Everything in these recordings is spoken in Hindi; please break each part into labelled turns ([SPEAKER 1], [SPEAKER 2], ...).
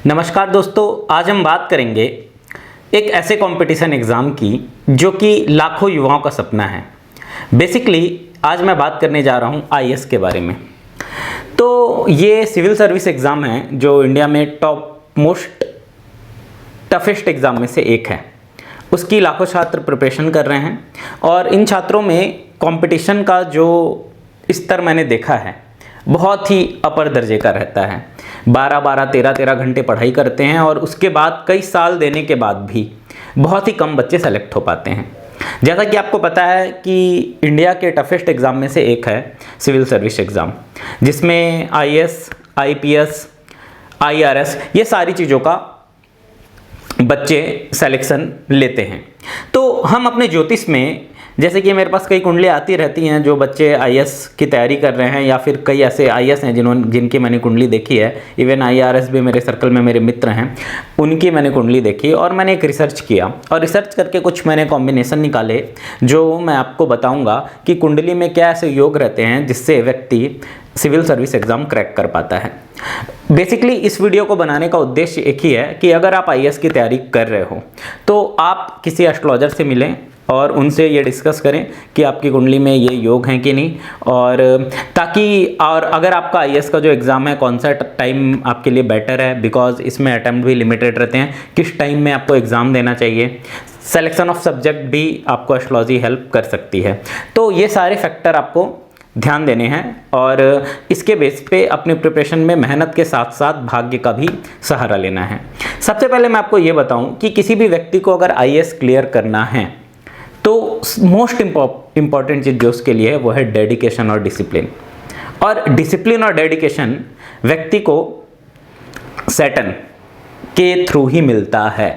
[SPEAKER 1] नमस्कार दोस्तों, आज हम बात करेंगे एक ऐसे कंपटीशन एग्ज़ाम की जो कि लाखों युवाओं का सपना है। बेसिकली आज मैं बात करने जा रहा हूँ आईएएस के बारे में। तो ये सिविल सर्विस एग्ज़ाम है जो इंडिया में टॉप मोस्ट टफेस्ट एग्ज़ाम में से एक है। उसकी लाखों छात्र प्रिपरेशन कर रहे हैं और इन छात्रों में कंपटीशन का जो स्तर मैंने देखा है बहुत ही अपर दर्जे का रहता है। 12-12, 13-13 घंटे पढ़ाई करते हैं और उसके बाद कई साल देने के बाद भी बहुत ही कम बच्चे सेलेक्ट हो पाते हैं। जैसा कि आपको पता है कि इंडिया के टफेस्ट एग्ज़ाम में से एक है सिविल सर्विस एग्ज़ाम, जिसमें आईएएस, आईपीएस, आईआरएस ये सारी चीज़ों का बच्चे सिलेक्शन लेते हैं। तो हम अपने ज्योतिष में, जैसे कि मेरे पास कई कुंडली आती रहती हैं जो बच्चे आईएएस की तैयारी कर रहे हैं या फिर कई ऐसे आईएएस हैं जिनकी मैंने कुंडली देखी है। इवन आईआरएस भी मेरे सर्कल में मेरे मित्र हैं, उनकी मैंने कुंडली देखी और मैंने एक रिसर्च किया और रिसर्च करके कुछ मैंने कॉम्बिनेशन निकाले जो मैं आपको बताऊंगा कि कुंडली में क्या ऐसे योग रहते हैं जिससे व्यक्ति सिविल सर्विस एग्ज़ाम क्रैक कर पाता है। बेसिकली इस वीडियो को बनाने का उद्देश्य एक ही है कि अगर आप आईएएस की तैयारी कर रहे हो तो आप किसी एस्ट्रोलॉजर से मिलें और उनसे ये डिस्कस करें कि आपकी कुंडली में ये योग हैं कि नहीं, और अगर आपका आईएएस का जो एग्ज़ाम है कौन सा टाइम आपके लिए बेटर है, बिकॉज इसमें अटैम्प्ट भी लिमिटेड रहते हैं, किस टाइम में आपको एग्ज़ाम देना चाहिए। सिलेक्शन ऑफ सब्जेक्ट भी आपको एस्ट्रोलॉजी हेल्प कर सकती है। तो ये सारे फैक्टर आपको ध्यान देने हैं और इसके बेस पे अपने प्रिपरेशन में मेहनत के साथ साथ भाग्य का भी सहारा लेना है। सबसे पहले मैं आपको ये बताऊं कि किसी भी व्यक्ति को अगर आईएएस क्लियर करना है तो मोस्ट इम्पॉर्टेंट चीज़ जो उसके लिए है वो है डेडिकेशन और डिसिप्लिन। और डिसिप्लिन और डेडिकेशन व्यक्ति को सैटर्न के थ्रू ही मिलता है।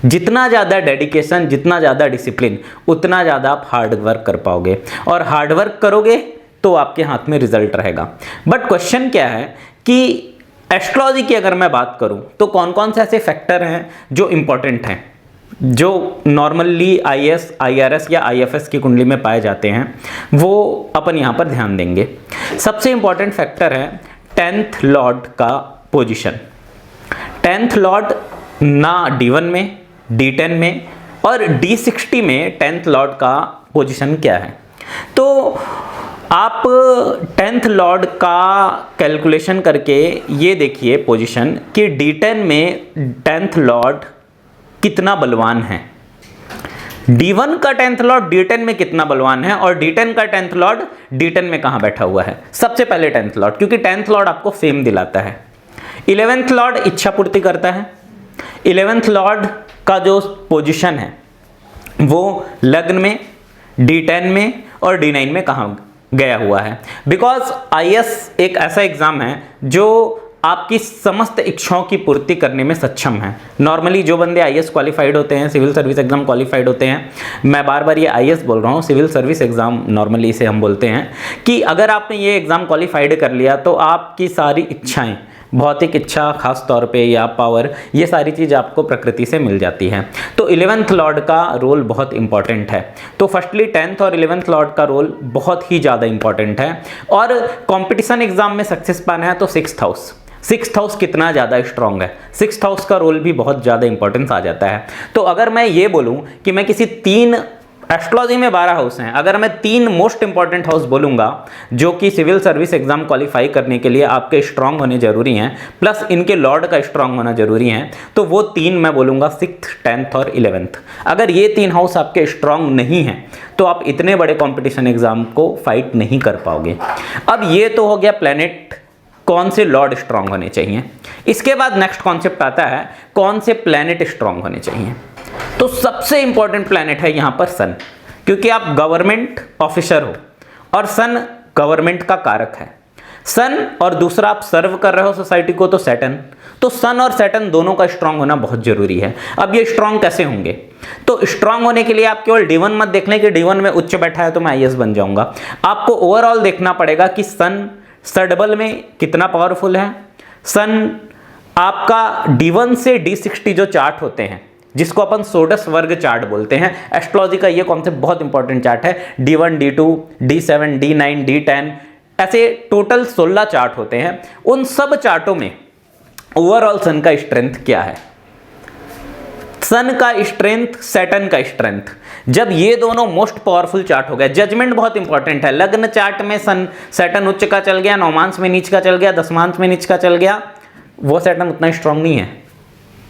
[SPEAKER 1] जितना ज़्यादा डेडिकेशन, जितना ज़्यादा डिसिप्लिन, उतना ज़्यादा आप हार्ड वर्क कर पाओगे और हार्ड वर्क करोगे तो आपके हाथ में रिजल्ट रहेगा। बट क्वेश्चन क्या है कि एस्ट्रोलॉजी की अगर मैं बात करूं तो कौन कौन से ऐसे फैक्टर हैं जो इंपॉर्टेंट हैं, जो नॉर्मली आईएएस, आईआरएस या आईएफएस की कुंडली में पाए जाते हैं, वो अपन यहाँ पर ध्यान देंगे। सबसे इंपॉर्टेंट फैक्टर है 10th लॉर्ड का पोजीशन। 10th लॉर्ड ना D1 में, D10 में और D60 में 10th लॉर्ड का पोजीशन क्या है। तो आप 10th लॉर्ड का कैलकुलेशन करके ये देखिए पोजीशन कि D10 में 10th लॉर्ड कितना बलवान है, D1 का 10th लॉर्ड D10 में कितना बलवान है और D10 का 10th लॉर्ड D10 में कहां बैठा हुआ है। सबसे पहले 10th लॉर्ड, क्योंकि 10th लॉर्ड आपको फेम दिलाता है। 11th लॉर्ड इच्छा पूर्ति करता है। 11th लॉर्ड का जो पोजीशन है वो लग्न में, D10 में और D9 में कहाँ गया हुआ है। बिकॉज आईएएस एक ऐसा एग्जाम है जो आपकी समस्त इच्छाओं की पूर्ति करने में सक्षम है। नॉर्मली जो बंदे आईएएस क्वालिफाइड होते हैं, सिविल सर्विस एग्जाम क्वालिफाइड होते हैं, मैं बार बार ये आईएएस बोल रहा हूँ, सिविल सर्विस एग्जाम नॉर्मली इसे हम बोलते हैं, कि अगर आपने ये एग्जाम क्वालिफाइड कर लिया तो आपकी सारी इच्छाएं, भौतिक इच्छा खास तौर पे या पावर, ये सारी चीज़ आपको प्रकृति से मिल जाती है। तो 11th लॉर्ड का रोल बहुत इंपॉर्टेंट है। तो फर्स्टली 10th और 11th लॉर्ड का रोल बहुत ही ज़्यादा इंपॉर्टेंट है। और कंपटीशन एग्जाम में सक्सेस पाना है तो 6th हाउस कितना ज़्यादा स्ट्रॉन्ग है, 6th हाउस का रोल भी बहुत ज़्यादा इंपॉर्टेंस आ जाता है। तो अगर मैं ये बोलूँ कि मैं किसी 3 एस्ट्रोलॉजी में 12 हाउस हैं, अगर मैं 3 मोस्ट इंपॉर्टेंट हाउस बोलूँगा जो कि सिविल सर्विस एग्जाम क्वालिफाई करने के लिए आपके स्ट्रांग होने जरूरी हैं, प्लस इनके लॉर्ड का स्ट्रांग होना जरूरी है, तो वो 3 मैं बोलूँगा 6th, 10th और 11th। अगर ये 3 हाउस आपके स्ट्रांग नहीं हैं तो आप इतने बड़े कॉम्पिटिशन एग्जाम को फाइट नहीं कर पाओगे। अब ये तो हो गया प्लैनेट, कौन से लॉर्ड स्ट्रांग होने चाहिए। इसके बाद नेक्स्ट कॉन्सेप्ट आता है कौन से प्लैनेट स्ट्रांग होने चाहिए। तो सबसे इंपॉर्टेंट प्लैनेट है यहाँ पर सन, क्योंकि आप गवर्नमेंट ऑफिसर हो और सन गवर्नमेंट का कारक है। सन और दूसरा आप सर्व कर रहे हो सोसाइटी को तो सैटर्न। तो सन और सैटर्न दोनों का स्ट्रांग होना बहुत जरूरी है। अब ये स्ट्रांग कैसे होंगे? तो स्ट्रांग होने के लिए आप केवल D1 मत देख लें कि D1 में उच्च बैठा है तो मैं आईएएस बन जाऊंगा। आपको ओवरऑल देखना पड़ेगा कि सन सडबल में कितना पावरफुल है। सन आपका D1 से D60 जो चार्ट होते हैं, जिसको अपन सोडस वर्ग चार्ट बोलते हैं, एस्ट्रोलॉजी का ये कॉन्सेप्ट बहुत इंपॉर्टेंट चार्ट है। D1, D2, D7, D9, D10 ऐसे टोटल 16 चार्ट होते हैं। उन सब चार्टों में ओवरऑल सन का स्ट्रेंथ क्या है। सन का स्ट्रेंथ, सैटर्न का स्ट्रेंथ, जब ये दोनों मोस्ट पावरफुल चार्ट हो गए, जजमेंट बहुत इंपॉर्टेंट है। लग्न चार्ट में सन सैटर्न उच्च का चल गया, नौमांश में नीच का चल गया, दशमांश में नीच का चल गया, वो सैटर्न उतना स्ट्रांग नहीं है।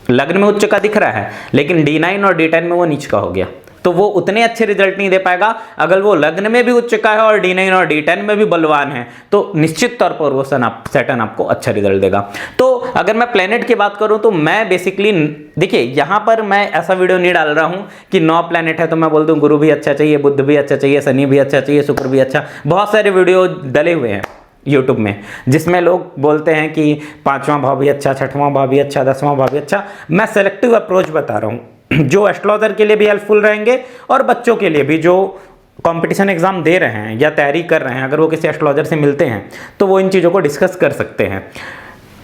[SPEAKER 1] लग्न में उच्च का दिख रहा है लेकिन D9 और D10 में वो नीच का हो गया, तो वो उतने अच्छे रिजल्ट नहीं दे पाएगा। अगर वो लग्न में भी उच्च का है और D9 और D10 में भी बलवान है तो निश्चित तौर पर वो सैटर्न आपको अच्छा रिजल्ट देगा। तो अगर मैं प्लेनेट की बात करूं तो मैं बेसिकली, देखिए यहाँ पर मैं ऐसा वीडियो नहीं डाल रहा हूं कि 9 प्लेनेट है तो मैं बोल दूं गुरु भी अच्छा चाहिए, बुध भी अच्छा चाहिए, शनि भी अच्छा चाहिए, शुक्र भी अच्छा। बहुत सारे वीडियो डले हुए हैं यूट्यूब में जिसमें लोग बोलते हैं कि 5वां भाव भी अच्छा, 6वां भाव भी अच्छा, 10वां भाव भी अच्छा। मैं सेलेक्टिव अप्रोच बता रहा हूँ जो एस्ट्रोलॉजर के लिए भी हेल्पफुल रहेंगे और बच्चों के लिए भी जो कंपटीशन एग्जाम दे रहे हैं या तैयारी कर रहे हैं। अगर वो किसी एस्ट्रोलॉजर से मिलते हैं तो वो इन चीज़ों को डिस्कस कर सकते हैं।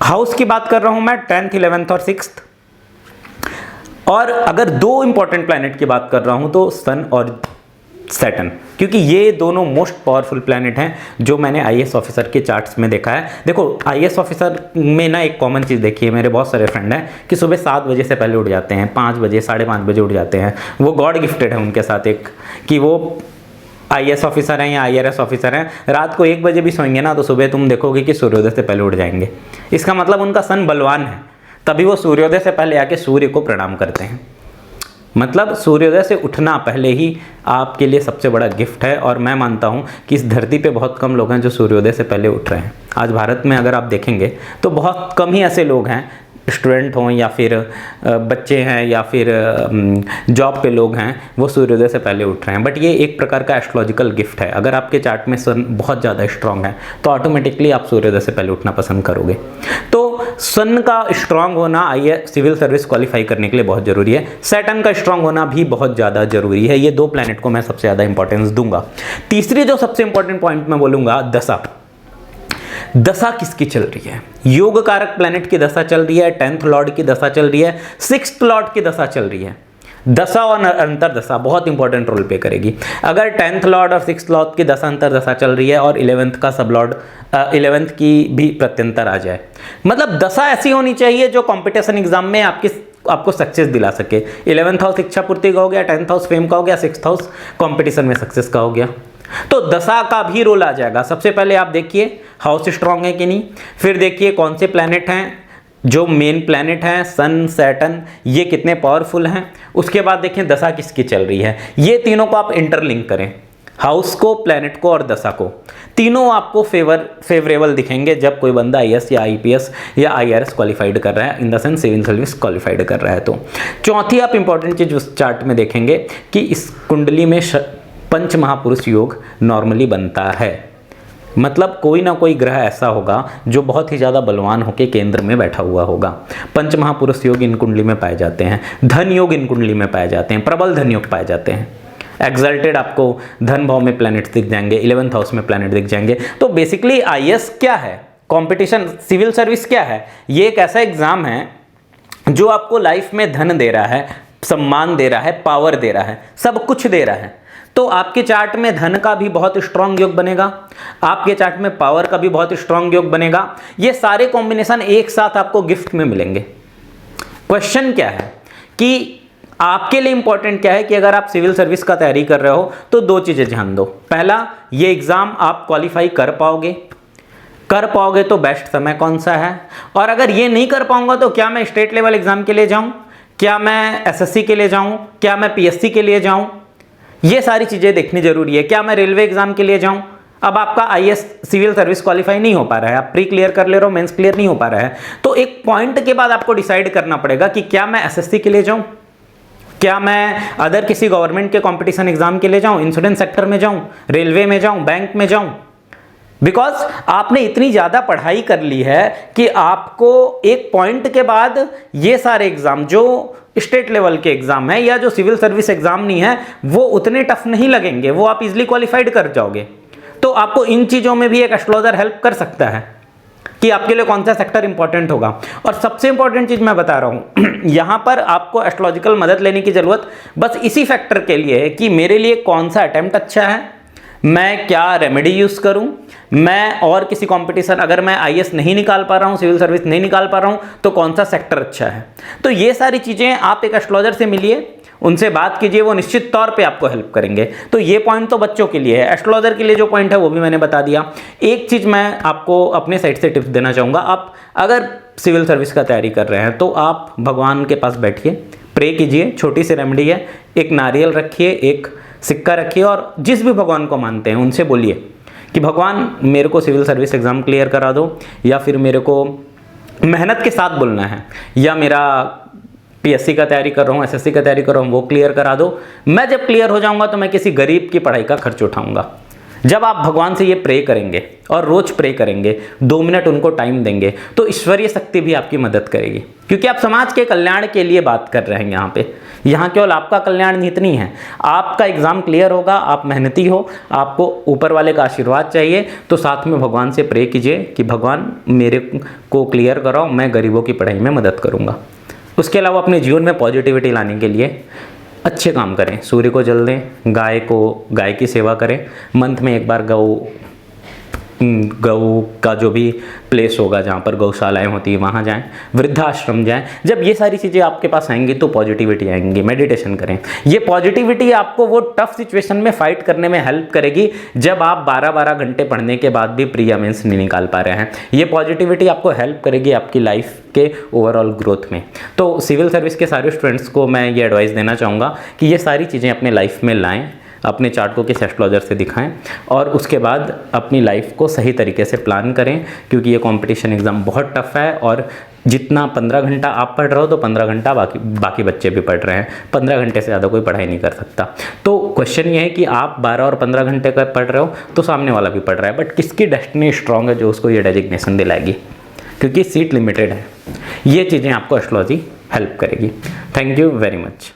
[SPEAKER 1] हाउस की बात कर रहा हूँ मैं 10th, 11th और 6th। और अगर 2 इंपॉर्टेंट प्लैनेट की बात कर रहा हूँ तो सन और सैटर्न, क्योंकि ये दोनों मोस्ट पावरफुल प्लैनेट हैं जो मैंने आईएएस ऑफिसर के चार्ट्स में देखा है। देखो आईएएस ऑफिसर में ना एक कॉमन चीज़ देखी है, मेरे बहुत सारे फ्रेंड हैं कि सुबह 7 बजे से पहले उठ जाते हैं, 5 बजे 5:30 बजे उठ जाते हैं। वो गॉड गिफ्टेड है उनके साथ एक, कि वो आईएएस ऑफिसर हैं या आईआरएस ऑफिसर हैं। रात को 1 बजे भी सोएंगे ना तो सुबह तुम देखोगे कि सूर्योदय से पहले उठ जाएंगे। इसका मतलब उनका सन बलवान है, तभी वो सूर्योदय से पहले आके सूर्य को प्रणाम करते हैं। मतलब सूर्योदय से उठना पहले ही आपके लिए सबसे बड़ा गिफ्ट है। और मैं मानता हूँ कि इस धरती पे बहुत कम लोग हैं जो सूर्योदय से पहले उठ रहे हैं। आज भारत में अगर आप देखेंगे तो बहुत कम ही ऐसे लोग हैं, स्टूडेंट हों या फिर बच्चे हैं या फिर जॉब पे लोग हैं, वो सूर्योदय से पहले उठ रहे हैं। बट ये एक प्रकार का एस्ट्रोलॉजिकल गिफ्ट है। अगर आपके चार्ट में सन बहुत ज़्यादा स्ट्रांग है तो ऑटोमेटिकली आप सूर्योदय से पहले उठना पसंद करोगे। तो सन का स्ट्रांग होना आईएएस सिविल सर्विस क्वालिफाई करने के लिए बहुत ज़रूरी है। सैटर्न का स्ट्रांग होना भी बहुत ज़्यादा ज़रूरी है। ये 2 प्लैनेट को मैं सबसे ज़्यादा इंपॉर्टेंस दूंगा। तीसरी जो सबसे इंपॉर्टेंट पॉइंट मैं बोलूँगा, दशा किसकी चल रही है। योग कारक प्लैनेट की दशा चल रही है, 10th लॉर्ड की दशा चल रही है, 6th लॉर्ड की दशा चल रही है। दशा और अंतर दशा बहुत इंपॉर्टेंट रोल प्ले करेगी। अगर 10th लॉर्ड और 6th लॉर्ड की दशा अंतर दशा चल रही है और 11th का सब लॉर्ड 11th की भी प्रत्यंतर आ जाए, मतलब दशा ऐसी होनी चाहिए जो कंपटीशन एग्जाम में आपको सक्सेस दिला सके। 11th हाउस इच्छा पूर्ति का हो गया, 10th हाउस फेम का हो गया, 6th हाउस कंपटीशन में सक्सेस का हो गया। तो दशा का भी रोल आ जाएगा। सबसे पहले आप देखिए हाउस स्ट्रांग है कि नहीं, फिर देखिए कौन से प्लैनेट हैं जो मेन प्लैनेट हैं, सन सैटर्न, ये कितने पावरफुल हैं। उसके बाद देखें दशा किसकी चल रही है। ये तीनों को आप इंटरलिंक करें, हाउस को, प्लैनेट को और दशा को। तीनों आपको फेवरेबल दिखेंगे जब कोई बंदा आईएएस या आईपीएस या आईआरएस क्वालिफाइड कर रहा है, in the sense civil service qualified कर रहा है। तो चौथी आप इंपॉर्टेंट चीज उस चार्ट में देखेंगे कि इस कुंडली में पंच महापुरुष योग नॉर्मली बनता है। मतलब कोई ना कोई ग्रह ऐसा होगा जो बहुत ही ज़्यादा बलवान होकर केंद्र में बैठा हुआ होगा। पंच महापुरुष योग इन कुंडली में पाए जाते हैं, धन योग इन कुंडली में पाए जाते हैं, प्रबल धन योग पाए जाते हैं। एक्सल्टेड आपको धन भाव में प्लैनेट दिख जाएंगे, 11th हाउस में प्लैनेट दिख जाएंगे। तो बेसिकली आईएएस क्या है, कंपटीशन सिविल सर्विस क्या है, ये एक ऐसा एग्जाम है जो आपको लाइफ में धन दे रहा है, सम्मान दे रहा है, पावर दे रहा है, सब कुछ दे रहा है। तो आपके चार्ट में धन का भी बहुत स्ट्रांग योग बनेगा, आपके चार्ट में पावर का भी बहुत स्ट्रांग योग बनेगा। ये सारे कॉम्बिनेशन एक साथ आपको गिफ्ट में मिलेंगे। क्वेश्चन क्या है कि आपके लिए इंपॉर्टेंट क्या है कि अगर आप सिविल सर्विस का तैयारी कर रहे हो तो 2 चीजें ध्यान दो। पहला, ये एग्जाम आप क्वालिफाई कर पाओगे तो बेस्ट समय कौन सा है, और अगर ये नहीं कर पाऊंगा तो क्या मैं स्टेट लेवल एग्जाम के लिए जाऊं, क्या मैं एसएससी के लिए जाऊं, क्या मैं पीएससी के लिए जाऊं, ये सारी चीजें देखनी जरूरी है। क्या मैं रेलवे एग्जाम के लिए जाऊं। अब आपका आईएएस सिविल सर्विस क्वालिफाई नहीं हो पा रहा है, आप प्री क्लियर कर ले रहे हो, मेंस क्लियर नहीं हो पा रहा है, तो एक पॉइंट के बाद आपको डिसाइड करना पड़ेगा कि क्या मैं एसएससी के लिए जाऊं, क्या मैं अदर किसी गवर्नमेंट के कंपटीशन एग्जाम के लिए जाऊं, इंश्योरेंस सेक्टर में जाऊं, रेलवे में जाऊं, बैंक में जाऊं। बिकॉज आपने इतनी ज़्यादा पढ़ाई कर ली है कि आपको एक पॉइंट के बाद ये सारे एग्जाम जो स्टेट लेवल के एग्जाम है या जो सिविल सर्विस एग्जाम नहीं है वो उतने टफ नहीं लगेंगे, वो आप इजीली क्वालिफाइड कर जाओगे। तो आपको इन चीज़ों में भी एक एस्ट्रोलॉजर हेल्प कर सकता है कि आपके लिए कौन सा सेक्टर इंपॉर्टेंट होगा। और सबसे इंपॉर्टेंट चीज़ मैं बता रहा हूँ यहाँ पर आपको एस्ट्रोलॉजिकल मदद लेने की ज़रूरत बस इसी फैक्टर के लिए है कि मेरे लिए कौन सा अटेम्प्ट अच्छा है, मैं क्या रेमेडी यूज़ करूं, मैं और किसी कंपटीशन, अगर मैं आईएएस नहीं निकाल पा रहा हूं, सिविल सर्विस नहीं निकाल पा रहा हूं, तो कौन सा सेक्टर अच्छा है। तो ये सारी चीज़ें आप एक एस्ट्रोलॉजर से मिलिए, उनसे बात कीजिए, वो निश्चित तौर पे आपको हेल्प करेंगे। तो ये पॉइंट तो बच्चों के लिए है, एस्ट्रोलॉजर के लिए जो पॉइंट है वो भी मैंने बता दिया। एक चीज़ मैं आपको अपने साइड से टिप्स देना चाहूँगा, आप अगर सिविल सर्विस का तैयारी कर रहे हैं तो आप भगवान के पास बैठिए, प्रे कीजिए, छोटी सी रेमेडी है, एक नारियल रखिए, एक सिक्का रखिए और जिस भी भगवान को मानते हैं उनसे बोलिए कि भगवान मेरे को सिविल सर्विस एग्ज़ाम क्लियर करा दो, या फिर मेरे को मेहनत के साथ बोलना है, या मेरा पीएससी का तैयारी कर रहा हूँ, एसएससी का तैयारी कर रहा हूँ, वो क्लियर करा दो। मैं जब क्लियर हो जाऊँगा तो मैं किसी गरीब की पढ़ाई का खर्च उठाऊँगा। जब आप भगवान से ये प्रे करेंगे और रोज प्रे करेंगे, 2 मिनट उनको टाइम देंगे, तो ईश्वरीय शक्ति भी आपकी मदद करेगी, क्योंकि आप समाज के कल्याण के लिए बात कर रहे हैं यहाँ पे। यहाँ केवल आपका कल्याण निहित नहीं है, आपका एग्जाम क्लियर होगा, आप मेहनती हो, आपको ऊपर वाले का आशीर्वाद चाहिए, तो साथ में भगवान से प्रे कीजिए कि भगवान मेरे को क्लियर कराओ, मैं गरीबों की पढ़ाई में मदद करूँगा। उसके अलावा अपने जीवन में पॉजिटिविटी लाने के लिए अच्छे काम करें, सूर्य को जल दें, गाय की सेवा करें, मंथ में एक बार गौ का जो भी प्लेस होगा जहाँ पर गौशालाएं होती है वहाँ जाएं, वृद्धाश्रम जाएं। जब ये सारी चीज़ें आपके पास आएंगी तो पॉजिटिविटी आएंगी। मेडिटेशन करें, ये पॉजिटिविटी आपको वो टफ सिचुएशन में फाइट करने में हेल्प करेगी जब आप 12-12 घंटे पढ़ने के बाद भी प्री या मेंस नहीं निकाल पा रहे हैं। ये पॉजिटिविटी आपको हेल्प करेगी आपकी लाइफ के ओवरऑल ग्रोथ में। तो सिविल सर्विस के सारे स्टूडेंट्स को मैं ये एडवाइस देना चाहूँगा कि ये सारी चीज़ें अपने लाइफ में लाएँ, अपने चार्ट को किसी एस्ट्रोलॉजर से दिखाएं और उसके बाद अपनी लाइफ को सही तरीके से प्लान करें, क्योंकि ये कंपटीशन एग्ज़ाम बहुत टफ है और जितना 15 घंटा आप पढ़ रहे हो तो 15 घंटा बाकी बच्चे भी पढ़ रहे हैं। 15 घंटे से ज़्यादा कोई पढ़ाई नहीं कर सकता। तो क्वेश्चन ये है कि आप 12 और 15 घंटे का पढ़ रहे हो तो सामने वाला भी पढ़ रहा है, बट किसकी डेस्टिनी स्ट्रांग है जो उसको ये डेजिग्नेशन दिलाएगी, क्योंकि सीट लिमिटेड है। ये चीज़ें आपको एस्ट्रोलॉजी हेल्प करेगी। Thank you very much.